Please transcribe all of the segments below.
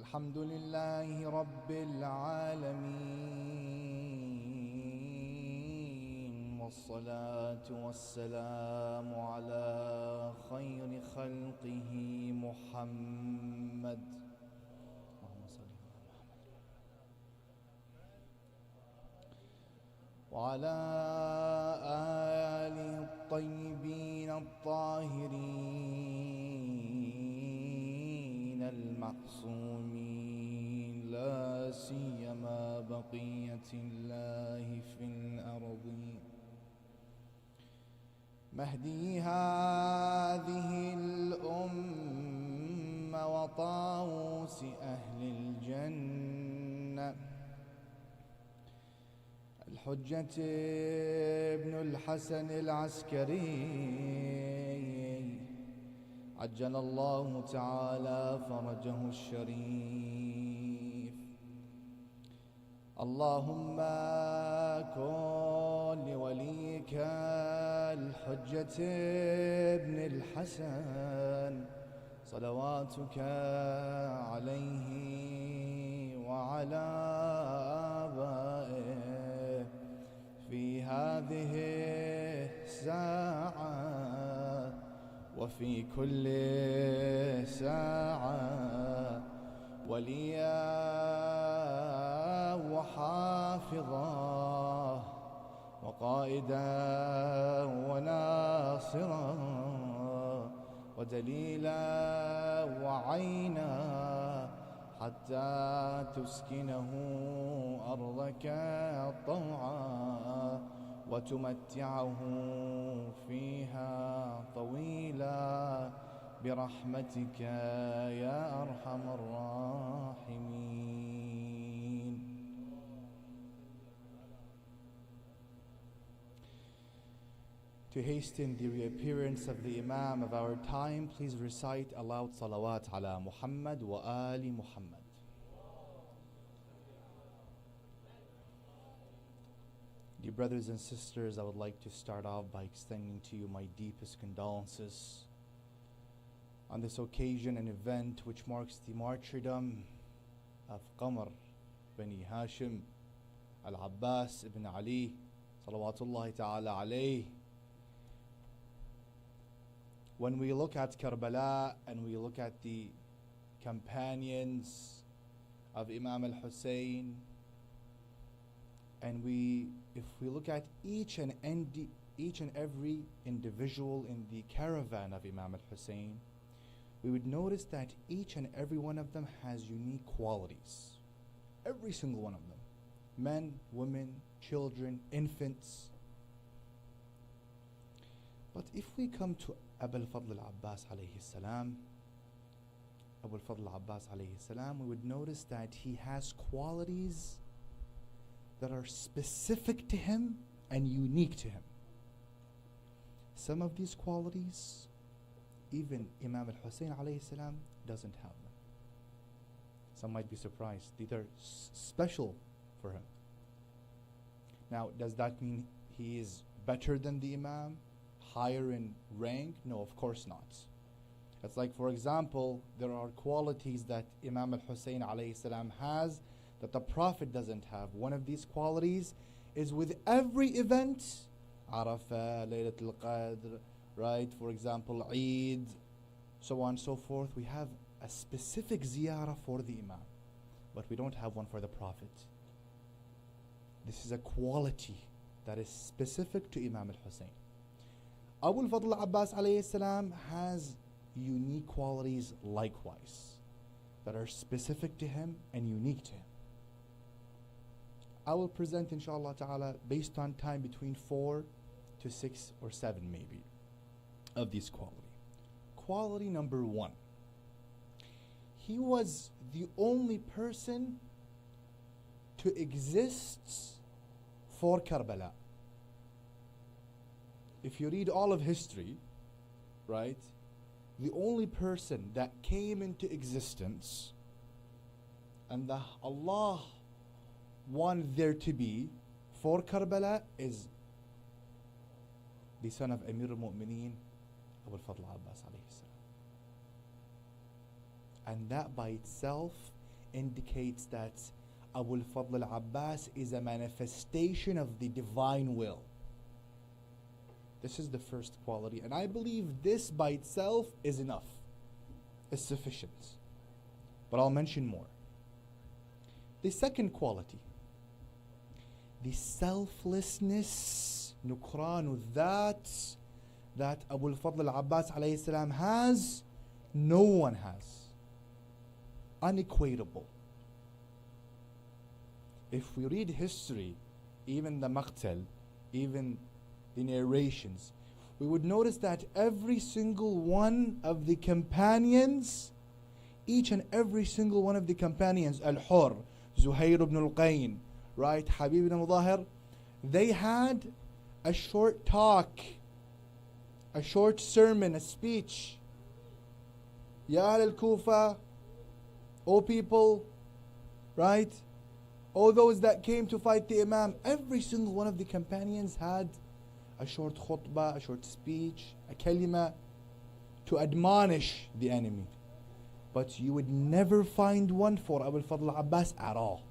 الحمد لله رب العالمين، والصلاة والسلام على خير خلقه محمد. اللهم صل على محمد وعلى آله الطيبين الطاهرين المعصومين، لا سيما بقية الله في الأرض، مهدي هذه الأمة وطاووس أهل الجنة، الحجة ابن الحسن العسكري، عجل الله تعالى فرجه الشريف. اللهم كن لوليك الحجة ابن الحسن صلواتك عليه وعلى آبائه في هذه الساعة وفي كل ساعة، وليا وحافظا وقائدا وناصرا ودليلا وعينا، حتى تسكنه أرضك طوعا وتمتعه فيها طويلا برحمتك يا أرحم الراحمين. To hasten the reappearance of the Imam of our time, please recite aloud salawat ala Muhammad wa ali Muhammad. Dear brothers and sisters, I would like to start off by extending to you my deepest condolences on this occasion and event which marks the martyrdom of Qamar Bani Hashim Al-Abbas ibn Ali salawatullahi ta'ala alayh. When we look at Karbala and we look at the companions of Imam al-Hussein, and if we look at each and every individual in the caravan of Imam al-Hussein, we would notice that each and every one of them has unique qualities. Every single one of them. Men, women, children, infants. But if we come to Abu al-Fadl al-Abbas alayhi salam, Abu al-Fadl al-Abbas alayhi salam, we would notice that he has qualities that are specific to him and unique to him. Some of these qualities, even Imam al-Hussein alayhi salam doesn't have them. Some might be surprised. These are special for him. Now, does that mean he is better than the Imam? Higher in rank? No, of course not. It's like, for example, there are qualities that Imam al-Hussein alayhi salam has that the Prophet doesn't have. One of these qualities is with every event, Arafah, Laylatul Qadr, right? For example, Eid, so on and so forth. We have a specific ziyarah for the Imam, but we don't have one for the Prophet. This is a quality that is specific to Imam al-Hussein. Abu al-Fadl al-Abbas alayhi salam has unique qualities likewise that are specific to him and unique to him. I will present inshallah ta'ala based on time between 4 to 6 or 7 maybe of these qualities. Quality number 1. He was the only person to exist for Karbala. If you read all of history, right, the only person that came into existence and Allah wanted there to be for Karbala is the son of Amir al-Mu'mineen, Abu al-Fadl al-Abbas alayhi salam. And that by itself indicates that Abu al-Fadl al-Abbas is a manifestation of the divine will. This is the first quality, and I believe this by itself is enough, is sufficient. But I'll mention more. The second quality, the selflessness, nukranu dhat, that Abu al-Fadl al-Abbas alayhi salam has, no one has. Unequatable. If we read history, even the maqtal, even the narrations, we would notice that every single one of the companions, each and every single one of the companions, Al-Hur, Zuhair ibn al-Qayn, right, Habib ibn Mudahir, they had a short talk, a short sermon, a speech. Ya Ahl al-Kufa, O people, right, all those that came to fight the Imam, every single one of the companions had a short khutbah, a short speech, a kalima to admonish the enemy. But you would never find one for Abu al-Fadl al-Abbas at all.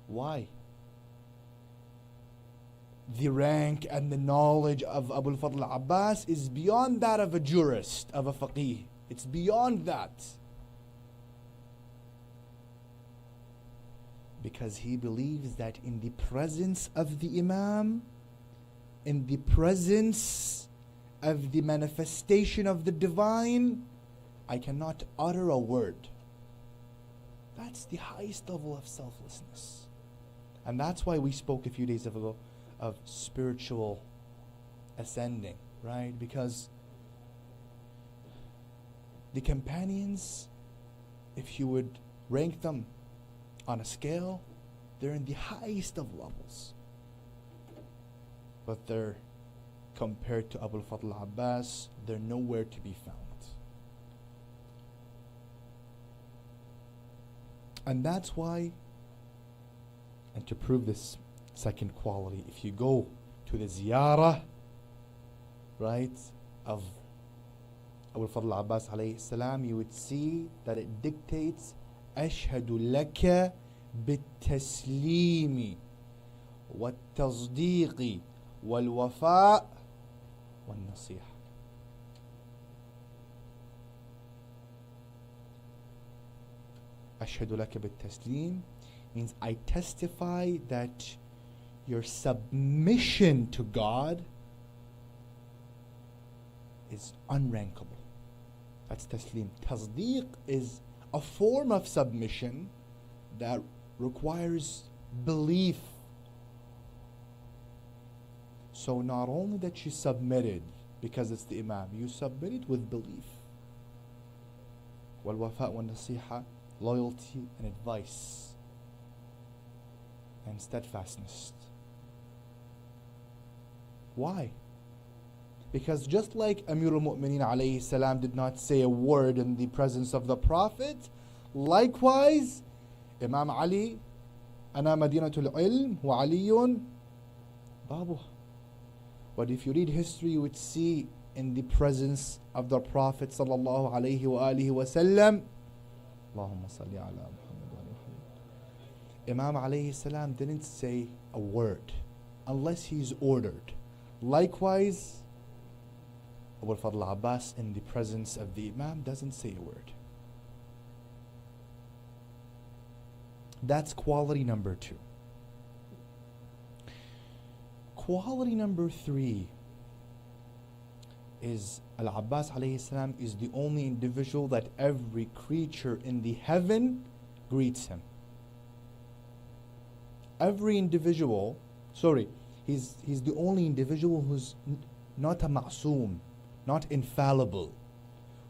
Why? The rank and the knowledge of Abu al-Fadl al-Abbas is beyond that of a jurist, of a faqih. It's beyond that. Because he believes that in the presence of the Imam, in the presence of the manifestation of the divine, I cannot utter a word. That's the highest level of selflessness. And that's why we spoke a few days ago of spiritual ascending, right? Because the companions, if you would rank them on a scale, they're in the highest of levels. But they're, compared to Abu al-Fadl al-Abbas, they're nowhere to be found. And that's why, and to prove this second quality, if you go to the ziyarah, right, of Abu al-Fadl al-Abbas alayhi salam, you would see that it dictates أشهد لك بالتسليم والتصديق والوفاء والنصيحة. أشهد لك بالتسليم means I testify that your submission to God is unrankable. That's taslim. Tasdeeq is a form of submission that requires belief. So not only that you submitted because it's the Imam, you submitted with belief. Wal-wafa' wal-nasiha, loyalty and advice and steadfastness. Why? Because just like Amir al-Mu'mineen alayhi salam did not say a word in the presence of the Prophet, likewise, Imam Ali, Ana Madinatul Ilm, wa Aliyun, Babu. But if you read history, you would see in the presence of the Prophet sallallahu alayhi wa alihi wa sallam, Allahumma salli ala Muhammad wa Muhammad. Imam alayhi salam didn't say a word unless he's ordered. Likewise, Abu al-Fadl al-Abbas in the presence of the Imam doesn't say a word. That's quality number 2. Quality number 3 is Al-Abbas alayhi salam is the only individual that every creature in the heaven greets him. Every individual, he's the only individual who's not a ma'soom, not infallible,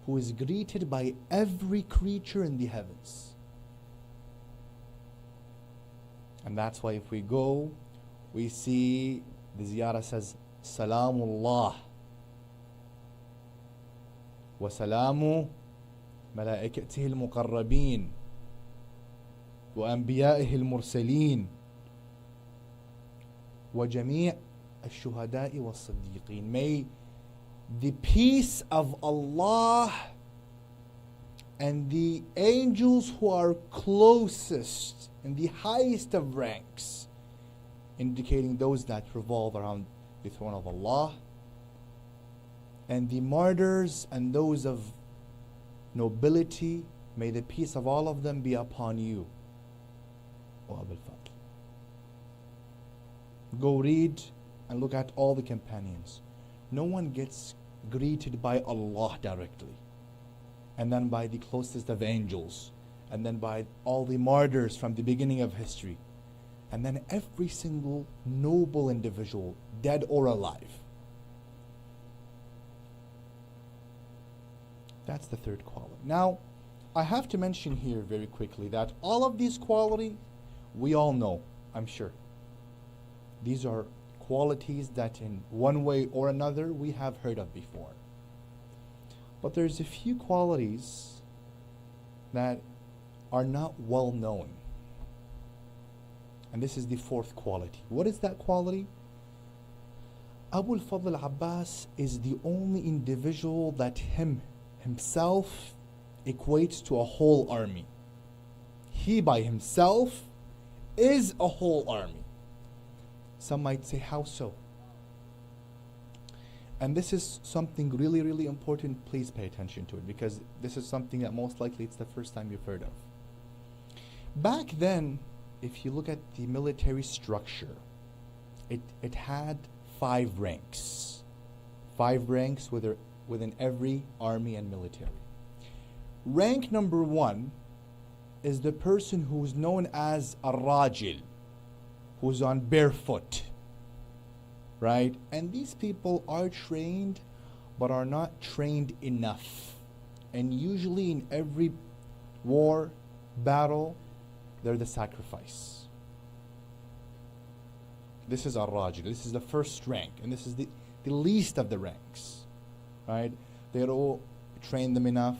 who is greeted by every creature in the heavens. And that's why if we go, we see the ziyarah says, Salamullah wa salamu malaikatihi al-muqarrabin wa anbiya'ihi al-mursalin wa jami' al-shuhada'i wa as-siddiqin. May the peace of Allah and the angels who are closest and the highest of ranks, indicating those that revolve around the throne of Allah, and the martyrs and those of nobility, may the peace of all of them be upon you, O Abul Fadl. Go read and look at all the companions. No one gets greeted by Allah directly, and then by the closest of angels, and then by all the martyrs from the beginning of history, and then every single noble individual, dead or alive. That's the third quality. Now, I have to mention here very quickly that all of these qualities, we all know, I'm sure. These are qualities that in one way or another we have heard of before. But there's a few qualities that are not well known. And this is the fourth quality. What is that quality? Abu al-Fadl al-Abbas is the only individual that himself equates to a whole army. He by himself is a whole army. Some might say, how so? And this is something really, really important. Please pay attention to it, because this is something that most likely it's the first time you've heard of. Back then, if you look at the military structure, it had 5 ranks. 5 ranks within every army and military. Rank number 1 is the person who's known as a rajil, who's on barefoot, right? And these people are trained, but are not trained enough. And usually in every war, battle, they're the sacrifice. This is a rajil. This is the first rank, and this is the least of the ranks, right? They don't train them enough.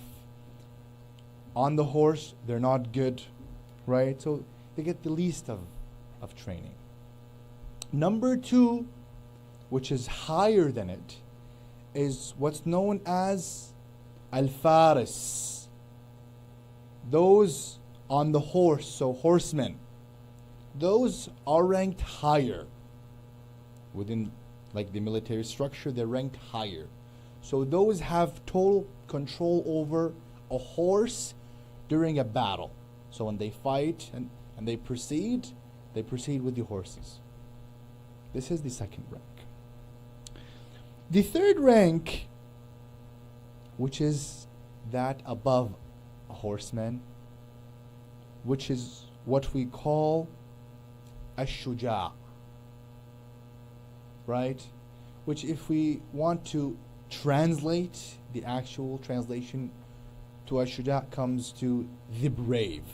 On the horse, they're not good, right? So they get the least of training. Number 2, which is higher than it, is what's known as al-faris. Those on the horse, so horsemen. Those are ranked higher. Within like the military structure, they're ranked higher. So those have total control over a horse during a battle. So when they fight and they proceed with the horses. This is the second rank. The third rank, which is that above a horseman, which is what we call ash-shuja', right? Which, if we want to translate, the actual translation to ash-shuja' comes to the brave.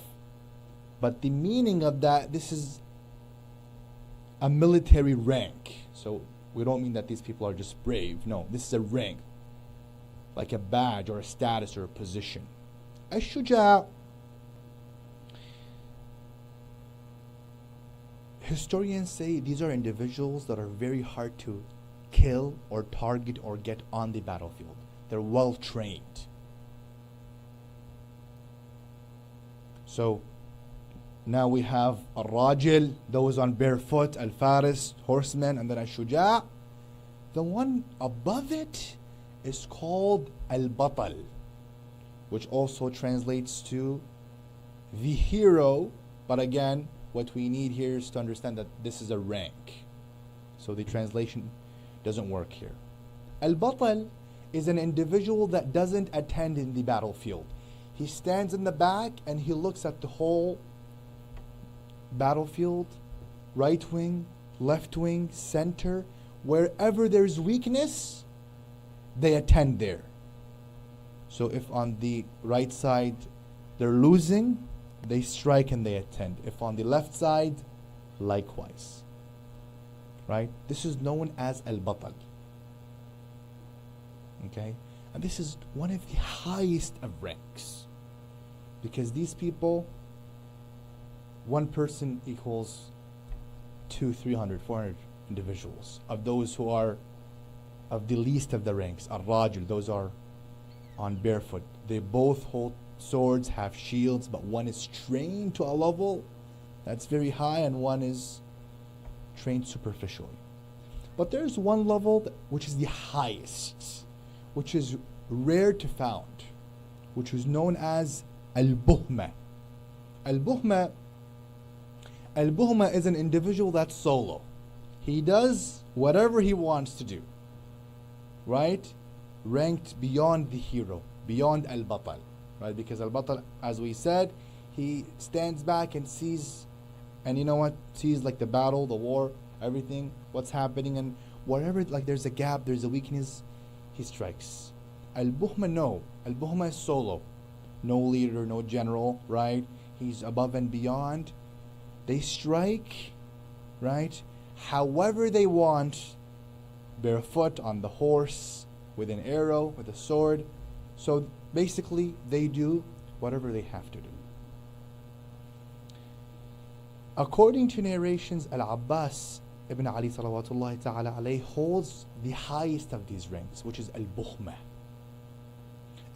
But the meaning of that, this is a military rank. So we don't mean that these people are just brave. No, this is a rank, like a badge or a status or a position. Ash-shuja', historians say these are individuals that are very hard to kill or target or get on the battlefield. They're well trained. So now we have al-rajil, those on barefoot, al-faris, horsemen, and then al-shuja'. The one above it is called al-batal, which also translates to the hero. But again, what we need here is to understand that this is a rank. So the translation doesn't work here. Al-batal is an individual that doesn't attend in the battlefield. He stands in the back and he looks at the whole battlefield, right wing, left wing, center. Wherever there's weakness, they attend there. So if on the right side they're losing, they strike and they attend. If on the left side, likewise. Right? This is known as al-batal. Okay? And this is one of the highest of ranks. Because these people, one person equals 200, 300, 400 individuals. Of those who are of the least of the ranks, al-rajul, those are on barefoot. They both hold swords, have shields, but one is trained to a level that's very high and one is trained superficially. But there's one level which is the highest, which is rare to found, which is known as Al-Buhma. Al-Buhma is an individual that's solo. He does whatever he wants to do, right? Ranked beyond the hero, beyond Al-Batal, right? Because Al-Batal, as we said, he stands back and sees, and you know what? Sees like the battle, the war, everything, what's happening, and whatever, like there's a gap, there's a weakness, he strikes. Al-Buhma, no. Al-Buhma is solo. No leader, no general, right? He's above and beyond. They strike, right? However they want, barefoot, on the horse, with an arrow, with a sword. So basically, they do whatever they have to do. According to narrations, Al-Abbas ibn Ali salawatullahi ta'ala alayhi holds the highest of these ranks, which is Al-Buhma.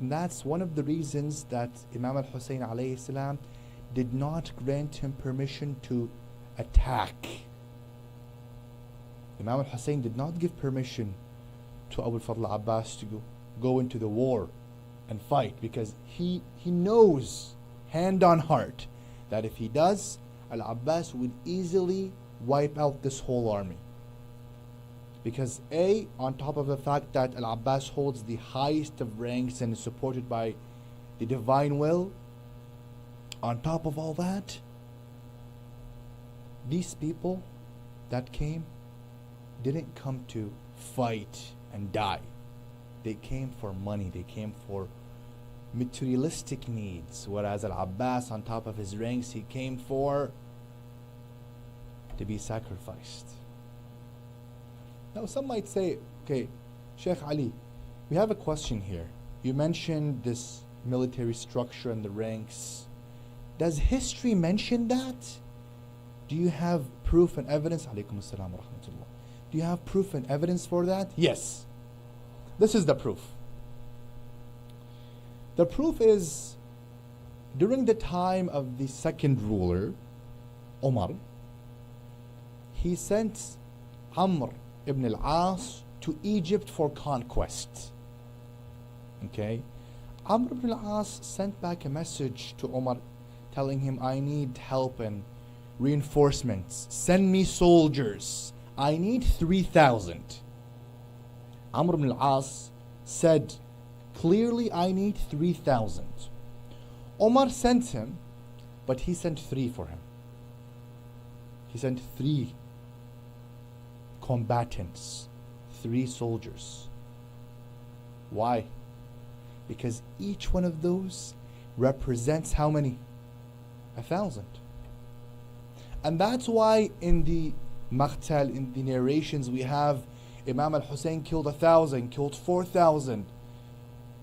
And that's one of the reasons that Imam al-Hussein alayhi salam did not grant him permission to attack. Imam al-Hussein did not give permission to Abu al-Fadl Abbas to go into the war and fight, because he knows, hand on heart, that if he does, Al-Abbas would easily wipe out this whole army. Because on top of the fact that Al-Abbas holds the highest of ranks and is supported by the divine will, on top of all that, these people that came didn't come to fight and die. They came for money, they came for materialistic needs, whereas Al-Abbas, on top of his ranks, he came for to be sacrificed. Now some might say, okay, Sheikh Ali, we have a question here. You mentioned this military structure and the ranks. Does history mention that? Do you have proof and evidence? Alaykum assalam wa rahmatullah. Do you have proof and evidence for that? Yes. This is the proof. The proof is, during the time of the second ruler, Umar, he sent Amr ibn al-As to Egypt for conquest. Okay? Amr ibn al-As sent back a message to Umar telling him, I need help and reinforcements. Send me soldiers. I need 3,000. Amr ibn al-As said clearly, I need 3,000. Omar sent him, but he sent 3 for him. He sent 3 combatants, 3 soldiers. Why? Because each one of those represents how many? 1,000. And that's why in the Maqtal, in the narrations, we have Imam al-Hussein killed 1,000, killed 4,000.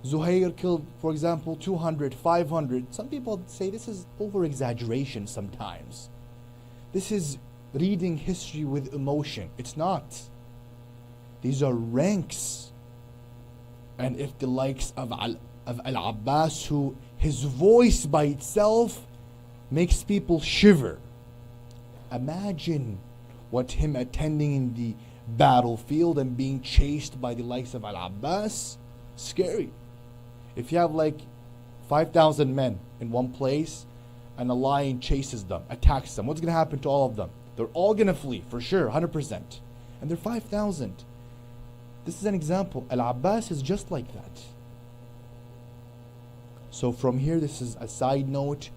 Zuhair killed, for example, 200, 500. Some people say this is over-exaggeration sometimes. This is reading history with emotion. It's not. These are ranks. And if the likes of Al-Abbas, who his voice by itself makes people shiver. Imagine what him attending in the battlefield and being chased by the likes of Al-Abbas. Scary. If you have like 5,000 men in one place and a lion chases them, attacks them, what's going to happen to all of them? They're all going to flee, for sure, 100%. And they're 5,000. This is an example. Al-Abbas is just like that. So from here, this is a side note.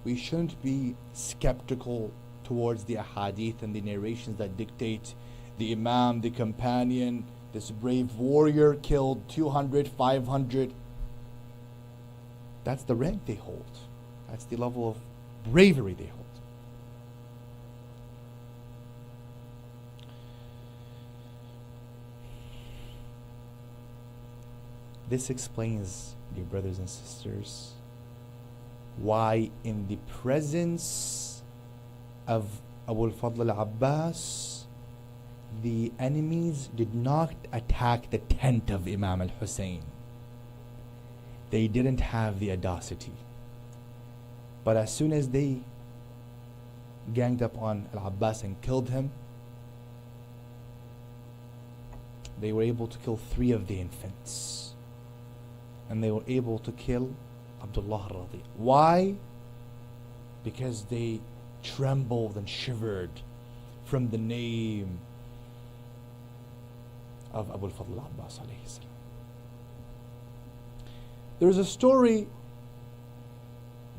We shouldn't be skeptical towards the ahadith and the narrations that dictate the imam, the companion, this brave warrior killed 200, 500. That's the rank they hold. That's the level of bravery they hold. This explains, dear brothers and sisters, why in the presence of Abu al-Fadl al-Abbas, the enemies did not attack the tent of Imam al-Hussein. they didn't have the audacity. But as soon as they ganged up on Al-Abbas and killed him, they were able to kill 3 of the infants. And they were able to kill Abdullah al-Radi. Why? Because they trembled and shivered from the name of Abu al-Fadl al-Abbas alayhi salam. There's a story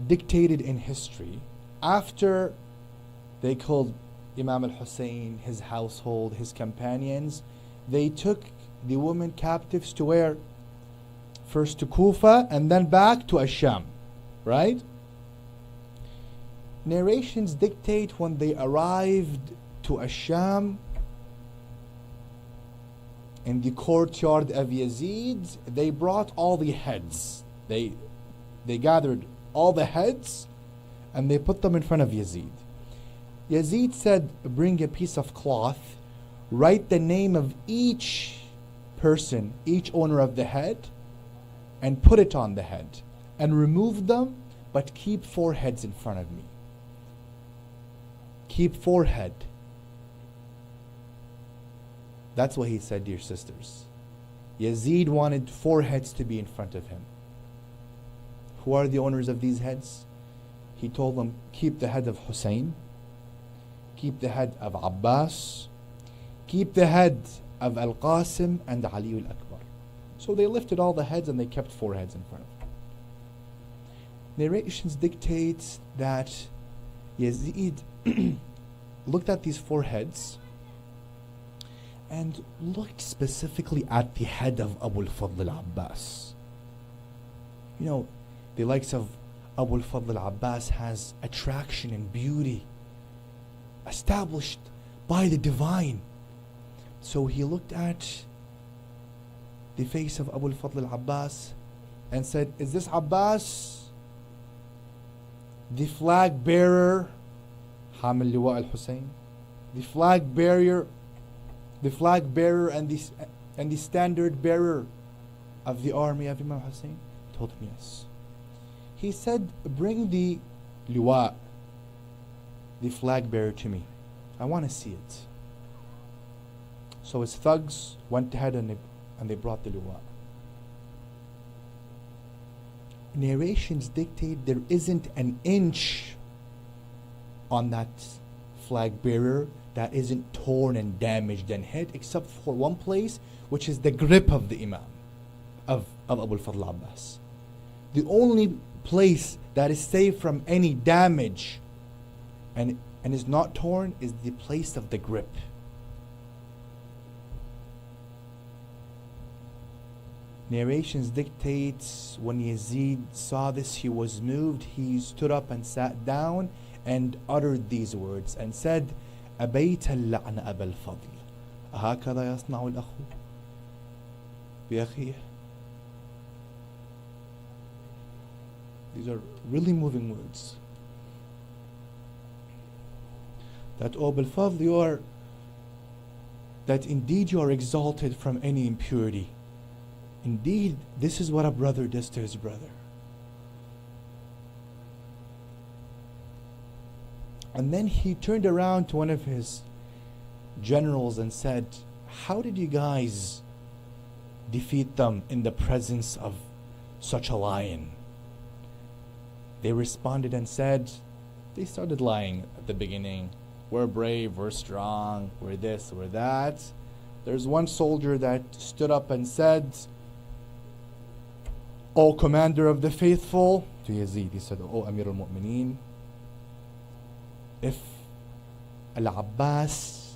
dictated in history after they killed Imam al-Hussein, his household, his companions. They took the women captives to where? First to Kufa and then back to Asham, right? Narrations dictate when they arrived to Asham, in the courtyard of Yazid, they brought all the heads. They gathered all the heads and they put them in front of Yazid. Yazid said, bring a piece of cloth, write the name of each person, each owner of the head, and put it on the head. And remove them, but keep 4 heads in front of me. Keep 4 head. That's what he said, dear sisters. Yazid wanted 4 heads to be in front of him. Who are the owners of these heads? He told them, keep the head of Hussein, keep the head of Abbas, keep the head of Al-Qasim and Ali al-Akbar. So they lifted all the heads and they kept 4 heads in front of him. Narrations dictate that Yazid looked at these 4 heads and looked specifically at the head of Abu al-Fadl al-Abbas. You know, the likes of Abu al-Fadl al-Abbas has attraction and beauty established by the divine. So he looked at the face of Abu al-Fadl al-Abbas and said, is this Abbas the flag bearer, Hamil Liwa al-Hussein, the flag bearer and the standard bearer of the army of Imam Hussein? Told him yes. He said, bring the liwa, the flag bearer, to me. I want to see it. So his thugs went ahead and they brought the liwa. Narrations dictate there isn't an inch on that flag bearer that isn't torn and damaged and hit, except for one place, which is the grip of the Imam of Abu al-Fadl Abbas. The only place that is safe from any damage and is not torn is the place of the grip. Narrations dictates when Yazid saw this, he was moved. He stood up and sat down and uttered these words and said, أبيت اللعن أبا الفضل أهكذا يصنع الأخ بأخيه. These are really moving words. That, O Abu al-Fadl, that indeed you are exalted from any impurity. Indeed, this is what a brother does to his brother. And then he turned around to one of his generals and said, how did you guys defeat them in the presence of such a lion? They responded and said, they started lying at the beginning. We're brave, we're strong, we're this, we're that. There's one soldier that stood up and said, O commander of the faithful, to Yazid, he said, O Amir al-Mu'mineen, if Al-Abbas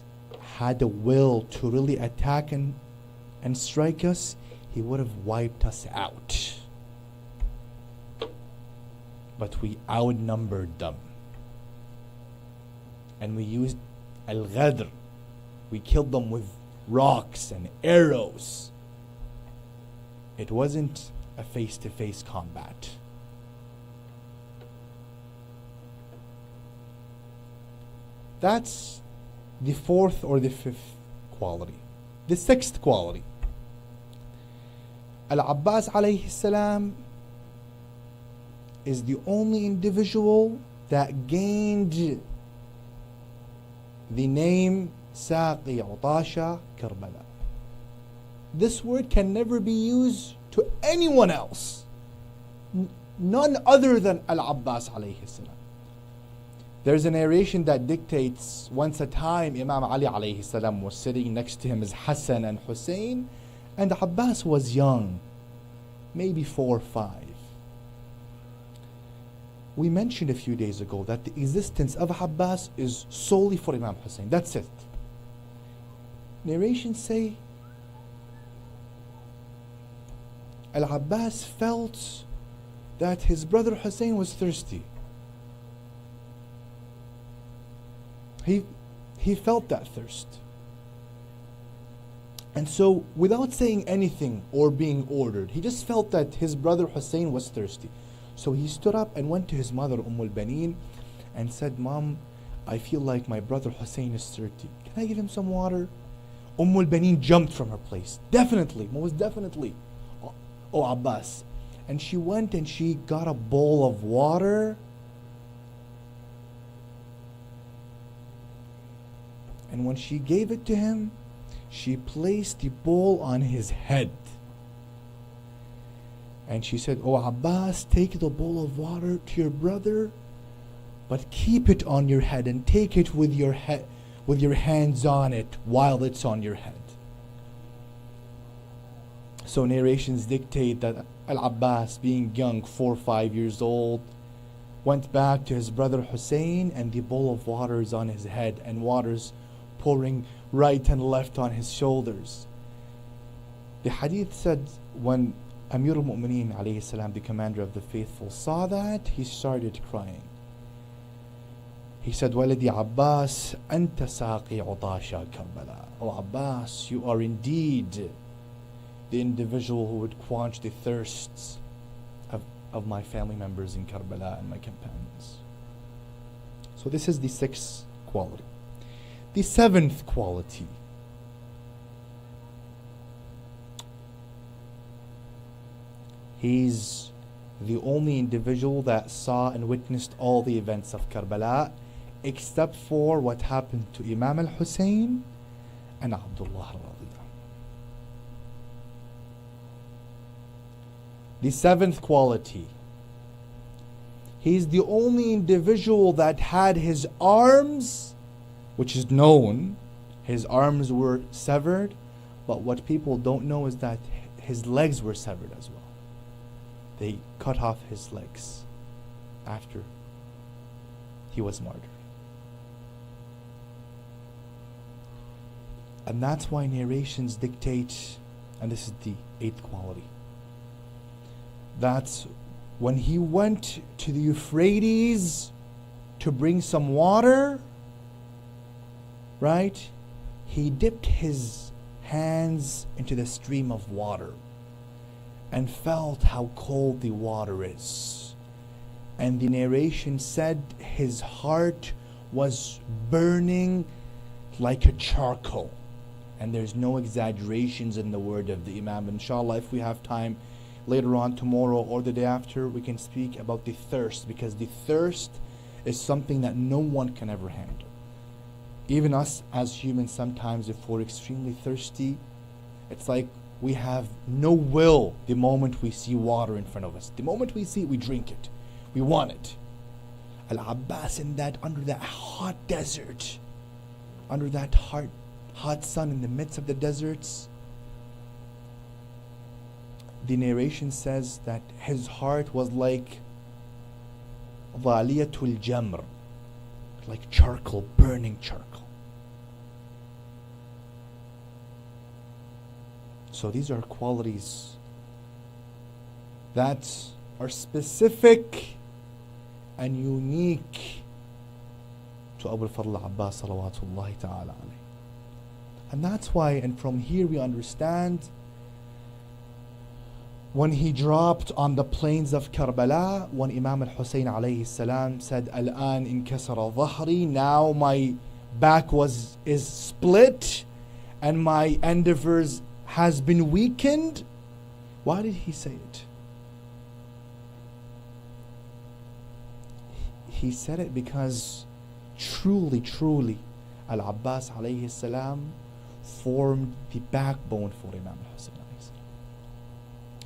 had a will to really attack and strike us, he would have wiped us out. But we outnumbered them. And we used al-ghadr. We killed them with rocks and arrows. It wasn't a face-to-face combat. That's the 4th or the 5th quality. The 6th quality. Al-Abbas alayhi salam is the only individual that gained the name Saqi Utasha Karbala. This word can never be used to anyone else, none other than Al-Abbas alayhi salam. There's a narration that dictates once a time Imam Ali alayhi salam was sitting next to him as Hassan and Hussein, and Abbas was young, maybe 4 or 5. We mentioned a few days ago that the existence of Abbas is solely for Imam Hussein. That's it. Narrations say Al-Abbas felt that his brother Hussein was thirsty. He felt that thirst. And so, without saying anything or being ordered, he just felt that his brother Hussein was thirsty. So he stood up and went to his mother, al-Banin, and said, Mom, I feel like my brother Hussein is thirsty. Can I give him some water? al-Banin jumped from her place. Definitely, most definitely. Oh, Abbas. And she went and she got a bowl of water. And when she gave it to him, she placed the bowl on his head. And she said, Oh Abbas, take the bowl of water to your brother, but keep it on your head and take it with your hands on it while it's on your head. So narrations dictate that Al-Abbas, being young, 4 or 5 years old, went back to his brother Hussein, and the bowl of water is on his head and water's pouring right and left on his shoulders. The hadith said when Amir al-Mu'mineen alayhi salam, the commander of the faithful, saw that, he started crying. He said, Walidi Abbas, anta saqi utasha Karbala. Oh Abbas, you are indeed the individual who would quench the thirsts of my family members in Karbala and my companions. So this is the 6th quality. The 7th quality. He's the only individual that saw and witnessed all the events of Karbala, except for what happened to Imam al-Hussein and Abdullah al-Radiyah. The 7th quality. He's the only individual that had his arms, which is known, his arms were severed, but what people don't know is that his legs were severed as well. They cut off his legs after he was martyred. And that's why narrations dictate, and this is the 8th quality, that's when he went to the Euphrates to bring some water, right? He dipped his hands into the stream of water and felt how cold the water is. And the narration said his heart was burning like a charcoal. And there's no exaggerations in the word of the Imam. Inshallah, if we have time later on tomorrow or the day after, we can speak about the thirst, because the thirst is something that no one can ever handle. Even us as humans, sometimes if we're extremely thirsty, it's like we have no will the moment we see water in front of us. The moment we see it, we drink it. We want it. Al-Abbas under that hot desert, under that hot sun in the midst of the deserts, the narration says that his heart was like dhaliyatul jamr, like charcoal, burning charcoal. So these are qualities that are specific and unique to Abu al-Fadl Abbas salawatullahi ta'ala alayhi. And that's why, and from here we understand, when he dropped on the plains of Karbala, when Imam al-Hussein alayhi salam said, Al-an inkasara dhahri, now my back is split and my endeavors has been weakened. Why did he say it? he said it because truly, Al-Abbas alayhi salam formed the backbone for Imam al-Hussein alayhi salam.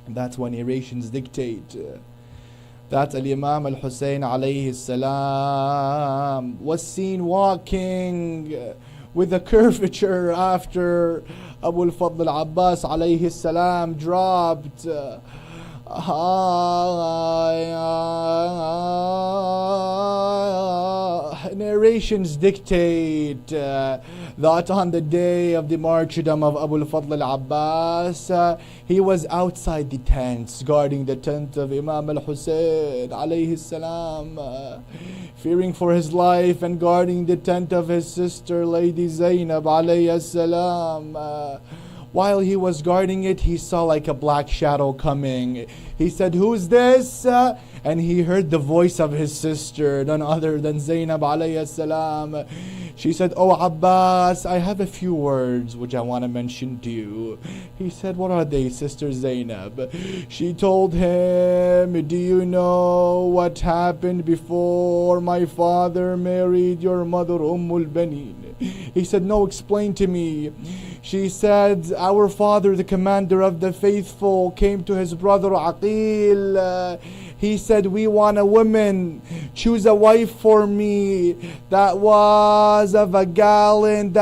And that's why narrations dictate that Al-Imam al-Hussein alayhi salam was seen walking with a curvature after Abu al-Fadl al-Abbas alayhi salam dropped. Narrations dictate that on the day of the martyrdom of Abu al-Fadl al-Abbas, he was outside the tents, guarding the tent of Imam al-Hussein alayhi salam, fearing for his life, and guarding the tent of his sister, Lady Zainab alayhi salam. While he was guarding it, he saw like a black shadow coming. He said, "Who's this?" And he heard the voice of his sister, none other than Zainab alayhi salam. She said, "Oh Abbas, I have a few words which I want to mention to you." He said, "What are they, Sister Zainab?" She told him, "Do you know what happened before my father married your mother Ummul Banin?" He said, "No, explain to me." She said, "Our father, the commander of the faithful, came to his brother Aqil. He said, 'We want a woman. Choose a wife for me that is of a gallant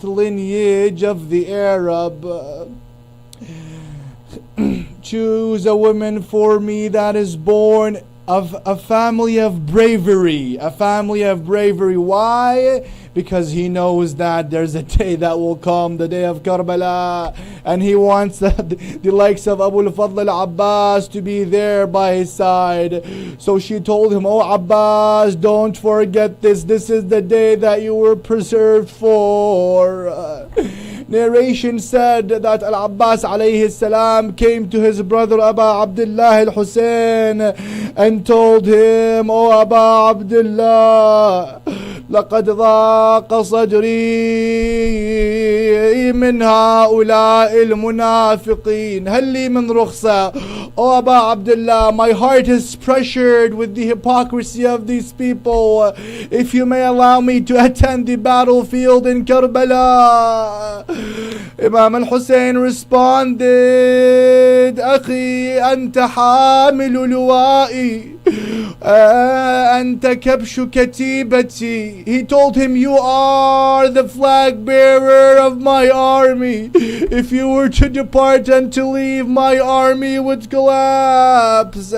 lineage of the Arab. Choose a woman for me that is born of a family of bravery. A family of bravery. Why? Because he knows that there's a day that will come, the day of Karbala, and he wants the likes of Abu al-Fadl al-Abbas to be there by his side.' So she told him, 'Oh Abbas, don't forget this. This is the day that you were preserved for.'" Narration said that Al-Abbas alayhi salam came to his brother Aba Abdullah al-Hussein and told him, "Oh Aba Abdullah, لقد ضاق صدري من هؤلاء المنافقين هل لي من رخصة." "Oh Aba Abdullah, my heart is pressured with the hypocrisy of these people. If you may allow me to attend the battlefield in Karbala." Imam al-Hussein responded, "أخي أنت حامل لوائي أنت كبش كتيبتي." He told him, "You are the flag bearer of my army. If you were to depart and to leave, my army would collapse."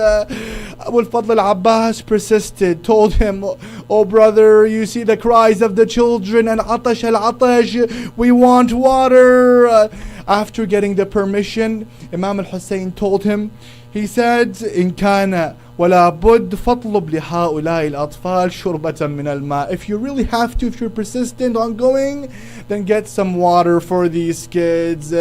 Abu al-Fadl al-Abbas persisted, told him, "Oh brother, you see the cries of the children, and atash al-atash, we want water." After getting the permission, Imam al-Hussein told him, he said, "إن كان ولا بد فاطلب لهؤلاء الأطفال شربة من الماء." If you really have to, if you're persistent on going, then get some water for these kids.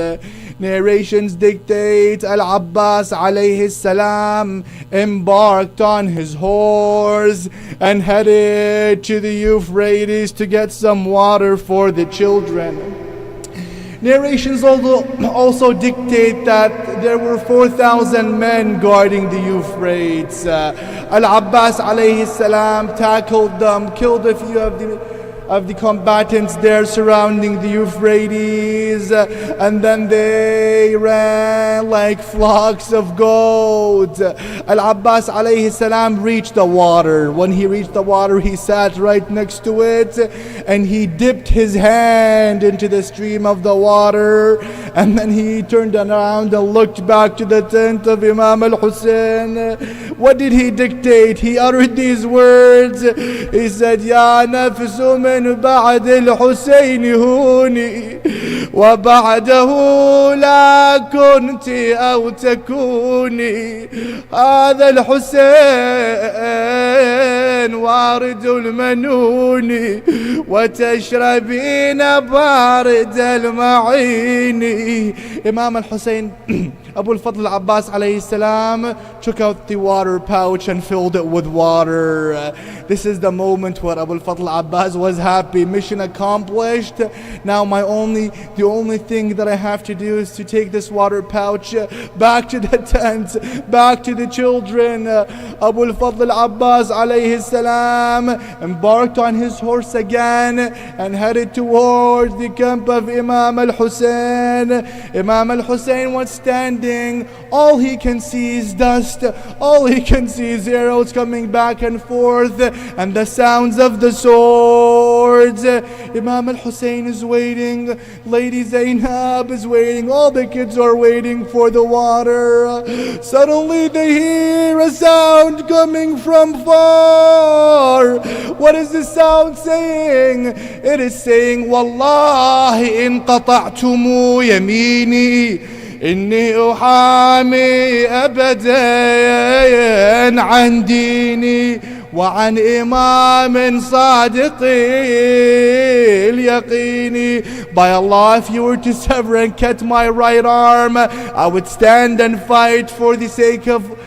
Narrations dictate Al-Abbas alayhi salam embarked on his horse and headed to the Euphrates to get some water for the children. Narrations also dictate that there were 4,000 men guarding the Euphrates. Al-Abbas alayhi salam tackled them, killed a few of the combatants there surrounding the Euphrates, and then they ran like flocks of goats. Al-Abbas alayhi salam reached the water. When he reached the water, he sat right next to it and he dipped his hand into the stream of the water, and then he turned around and looked back to the tent of Imam al-Hussein. What did he dictate? He uttered these words. He said, "Ya nafsu من بعد الحسين هوني وبعده لا كنت أو تكوني هذا الحسين وارد المنون وتشربين بارد المعين." Imam al-Hussein Abu al-Fadl al-Abbas alayhi salam took out the water pouch and filled it with water. This is the moment where Abu al-Fadl al-Abbas was happy. Mission accomplished. Now the only thing that I have to do is to take this water pouch back to the tent, back to the children. Abu al-Fadl al-Abbas alayhi salam embarked on his horse again and headed towards the camp of Imam al-Hussein. Imam al-Hussein was standing. All he can see is dust. All he can see is arrows coming back and forth and the sounds of the swords. Imam al-Hussein is waiting. Lady Zainab is waiting. All the kids are waiting for the water. Suddenly they hear a sound coming from far. What is the sound saying? It is saying, Wallahi in qata'tumu yamini inni uhami abadan an dini وعن إمام صادق اليقين. By Allah, if you were to sever and cut my right arm, I would stand and fight for the sake of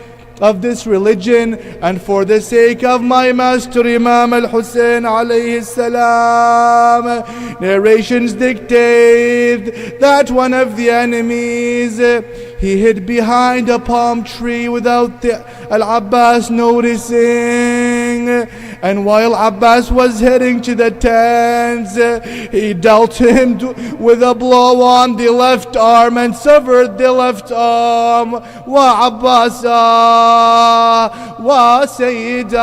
this religion and for the sake of my master Imam al-Hussein alayhi salam. Narrations dictate that one of the enemies, he hid behind a palm tree without Al-Abbas noticing. And while Abbas was heading to the tents, he dealt him with a blow on the left arm and severed the left arm. Wa Abbasa wa Sayyida.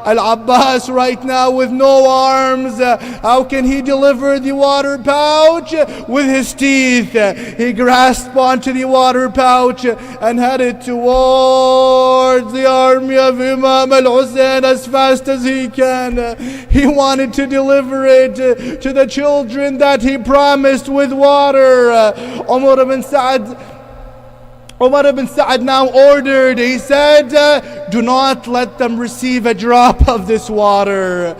Al-Abbas right now with no arms. How can he deliver the water pouch? With his teeth. He grasped onto the water pouch and headed towards the army of Imam al-Hussein as fast as he can. He wanted to deliver it to the children that he promised with water. Umar ibn Sa'ad now ordered, he said, do not let them receive a drop of this water.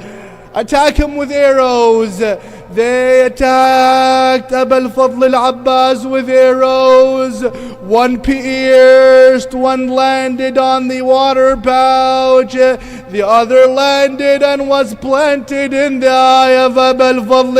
Attack him with arrows. They attacked Abu al-Fadl al-Abbas with arrows. One pierced, one landed on the water pouch. The other landed and was planted in the eye of Abu al-Fadl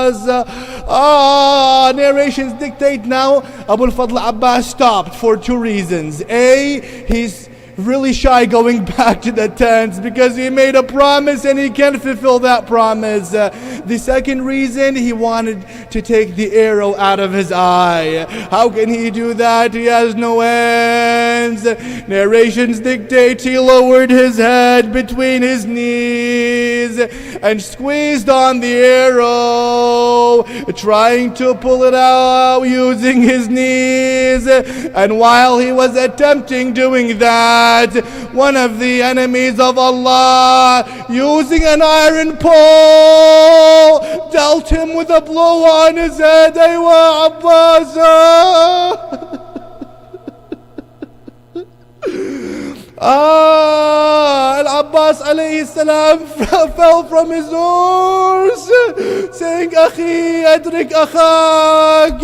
al-Abbas. Narrations dictate now Abu al-Fadl al-Abbas stopped for two reasons. A, he's really shy going back to the tents because he made a promise and he can't fulfill that promise. The second reason, he wanted to take the arrow out of his eye. How can he do that? He has no hands. Narrations dictate he lowered his head between his knees and squeezed on the arrow, trying to pull it out using his knees. And while he was attempting doing that, one of the enemies of Allah, using an iron pole, dealt him with a blow on his head. Aywa Abbas. Al-Abbas alayhi salam fell from his horse, saying, Akhi, adrik akhak.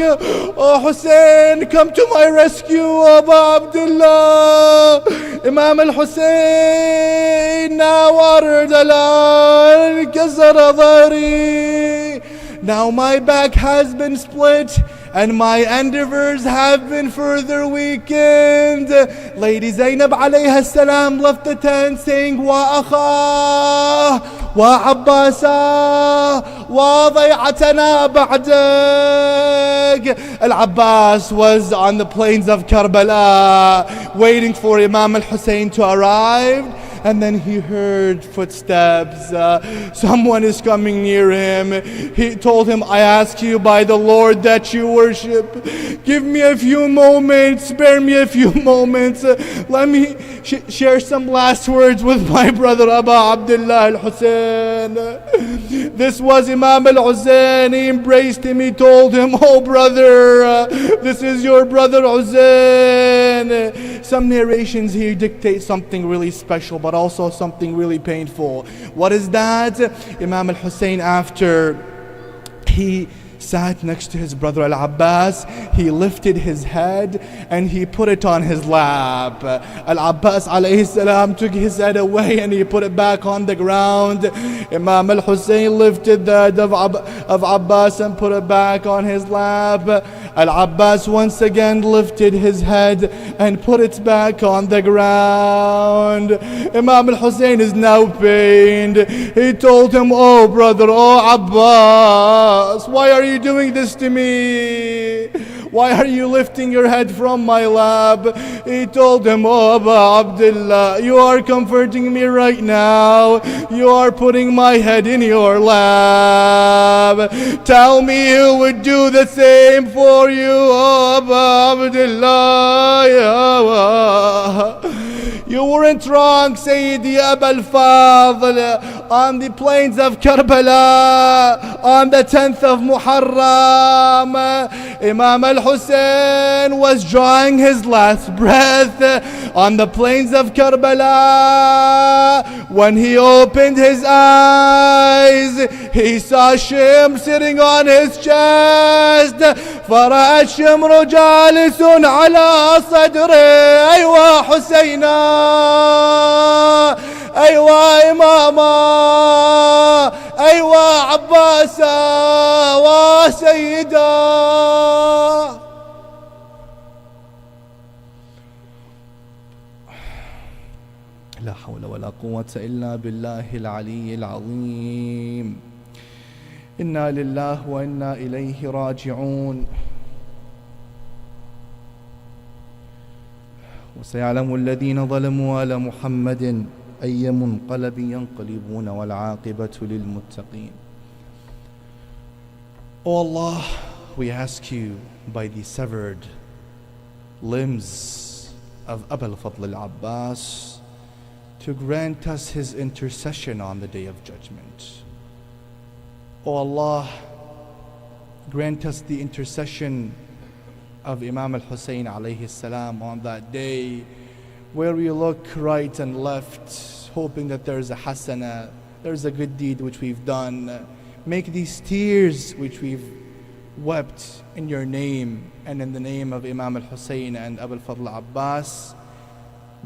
Oh Hussein, come to my rescue, Abu Abdullah. Imam al-Hussein now uttered Alan kasara dhari. Now my back has been split and my endeavors have been further weakened. Lady Zainab alayha salam left the tent saying, Wa akha, wa Abbasa, wa day'atana ba'dak. Al-Abbas was on the plains of Karbala waiting for Imam al-Hussein to arrive. And then he heard footsteps. Someone is coming near him. He told him, I ask you by the Lord that you worship, give me a few moments, spare me a few moments. Let me share some last words with my brother Abu Abdullah al-Hussein. This was Imam al-Hussein. He embraced him. He told him, oh brother, this is your brother Hussein. Some narrations here dictate something really special, but also something really painful. What is that? Imam al-Hussein, after he sat next to his brother Al-Abbas, he lifted his head and he put it on his lap. Al-Abbas alayhi salam took his head away and he put it back on the ground. Imam al-Hussein lifted the head of Abbas and put it back on his lap. Al-Abbas once again lifted his head and put it back on the ground. Imam al-Hussein is now pained. He told him, "Oh brother, oh Abbas, why are you doing this to me? Why are you lifting your head from my lap?" He told him, "Oh Aba Abdullah, you are comforting me right now. You are putting my head in your lap. Tell me who would do the same for you, oh Aba Abdullah." You weren't wrong, Sayyidi Aba al-Fadl. On the plains of Karbala, on the 10th of Muharram, Imam al-Hussein was drawing his last breath on the plains of Karbala. When he opened his eyes, he saw Shimr sitting on his chest. فرأى الشمر جالس على صدره. أيوة حسينا، أيوة إماما، أيوة عباسا وسيدا. لا حول ولا قوة إلا بالله العلي العظيم. إنا لله وإنا إليه راجعون. وسيعلم الذين ظلموا على محمد أي منقلب ينقلبون والعاقبة للمتقين. O Allah, we ask you by the severed limbs of Abu al-Fadl al-Abbas to grant us his intercession on the Day of Judgment. O Allah, grant us the intercession of Imam al-Hussein alayhi salam on that day, where we look right and left, hoping that there's a hasana, there's a good deed which we've done. Make these tears which we've wept in your name and in the name of Imam al-Hussein and Abu al-Fadl Abbas,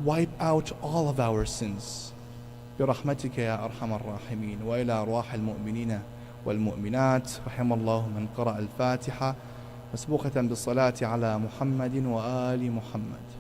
wipe out all of our sins. برحمتك يا أرحم الراحمين. وإلى أرواح المؤمنين والمؤمنات رحم الله من قرأ الفاتحة مسبوقة بالصلاة على محمد وآل محمد.